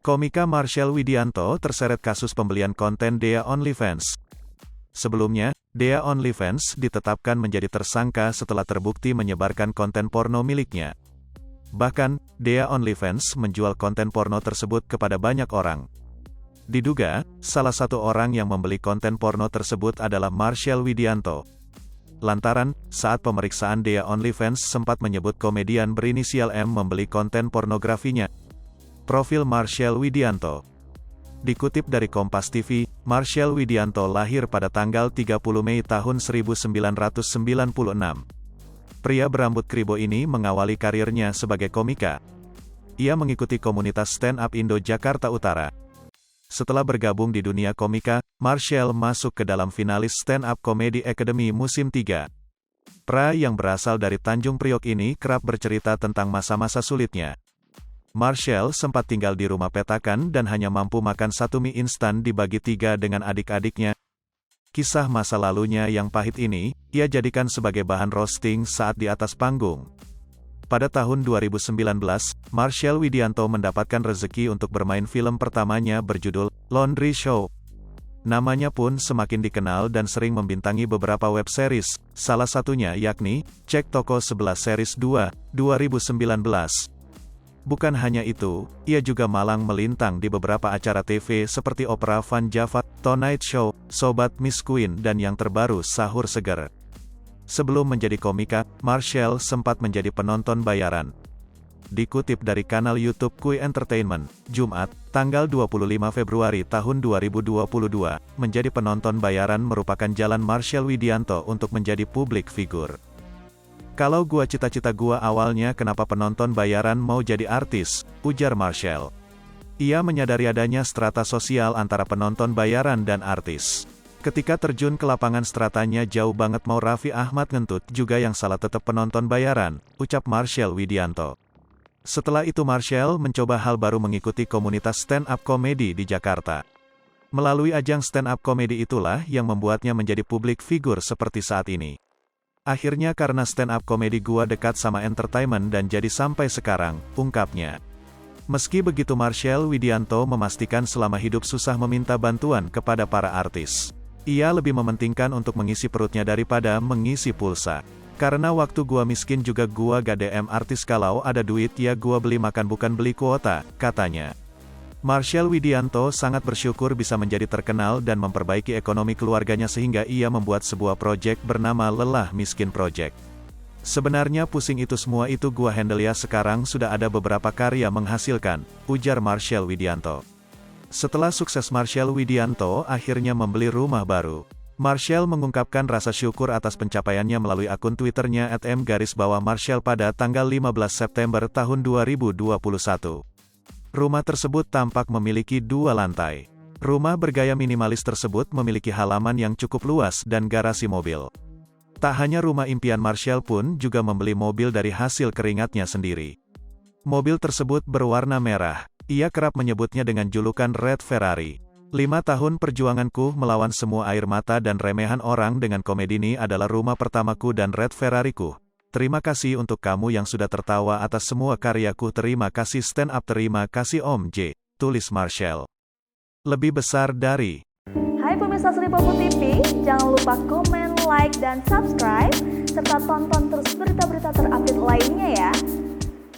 Komika Marshell Widianto terseret kasus pembelian konten Dea OnlyFans. Sebelumnya, Dea OnlyFans ditetapkan menjadi tersangka setelah terbukti menyebarkan konten porno miliknya. Bahkan, Dea OnlyFans menjual konten porno tersebut kepada banyak orang. Diduga, salah satu orang yang membeli konten porno tersebut adalah Marshell Widianto. Lantaran, saat pemeriksaan Dea OnlyFans sempat menyebut komedian berinisial M membeli konten pornografinya. Profil Marshell Widianto. Dikutip dari Kompas TV, Marshell Widianto lahir pada tanggal 30 Mei tahun 1996. Pria berambut kribo ini mengawali karirnya sebagai komika. Ia mengikuti komunitas stand-up Indo Jakarta Utara. Setelah bergabung di dunia komika, Marshell masuk ke dalam finalis Stand Up Comedy Academy musim 3. Pria yang berasal dari Tanjung Priok ini kerap bercerita tentang masa-masa sulitnya. Marshell sempat tinggal di rumah petakan dan hanya mampu makan satu mie instan dibagi 3 dengan adik-adiknya. Kisah masa lalunya yang pahit ini, ia jadikan sebagai bahan roasting saat di atas panggung. Pada tahun 2019, Marshell Widianto mendapatkan rezeki untuk bermain film pertamanya berjudul Laundry Show. Namanya pun semakin dikenal dan sering membintangi beberapa web series, salah satunya yakni Cek Toko 11 Series 2, 2019. Bukan hanya itu, ia juga malang melintang di beberapa acara TV seperti Opera Van Java, Tonight Show, Sobat Miss Queen dan yang terbaru Sahur Seger. Sebelum menjadi komika, Marshell sempat menjadi penonton bayaran. Dikutip dari kanal YouTube Kui Entertainment, Jumat, tanggal 25 Februari tahun 2022, menjadi penonton bayaran merupakan jalan Marshell Widianto untuk menjadi publik figur. Kalau gua cita-cita gua awalnya kenapa penonton bayaran mau jadi artis, ujar Marshell. Ia menyadari adanya strata sosial antara penonton bayaran dan artis. Ketika terjun ke lapangan stratanya jauh banget mau Raffi Ahmad ngentut juga yang salah tetap penonton bayaran, ucap Marshell Widianto. Setelah itu Marshell mencoba hal baru mengikuti komunitas stand-up comedy di Jakarta. Melalui ajang stand-up comedy itulah yang membuatnya menjadi publik figur seperti saat ini. Akhirnya karena stand-up comedy gua dekat sama entertainment dan jadi sampai sekarang, ungkapnya. Meski begitu Marshell Widianto memastikan selama hidup susah meminta bantuan kepada para artis. Ia lebih mementingkan untuk mengisi perutnya daripada mengisi pulsa. Karena waktu gua miskin juga gua gak DM artis kalau ada duit ya gua beli makan bukan beli kuota, katanya. Marshell Widianto sangat bersyukur bisa menjadi terkenal dan memperbaiki ekonomi keluarganya sehingga ia membuat sebuah proyek bernama Lelah Miskin Project. Sebenarnya pusing itu semua itu gua handle ya sekarang sudah ada beberapa karya menghasilkan, ujar Marshell Widianto. Setelah sukses Marshell Widianto akhirnya membeli rumah baru. Marshell mengungkapkan rasa syukur atas pencapaiannya melalui akun Twitternya @m_marshell pada tanggal 15 September tahun 2021. Rumah tersebut tampak memiliki 2 lantai. Rumah bergaya minimalis tersebut memiliki halaman yang cukup luas dan garasi mobil. Tak hanya rumah impian Marshell pun juga membeli mobil dari hasil keringatnya sendiri. Mobil tersebut berwarna merah. Ia kerap menyebutnya dengan julukan Red Ferrari. 5 tahun perjuanganku melawan semua air mata dan remehan orang dengan komedi ini adalah rumah pertamaku dan Red Ferrariku. Terima kasih untuk kamu yang sudah tertawa atas semua karyaku. Terima kasih stand up. Terima kasih Om J, tulis Marshell. Lebih besar dari. Hai pemirsa Sri Popo TV, jangan lupa komen, like, dan subscribe, serta tonton terus berita-berita terupdate lainnya ya.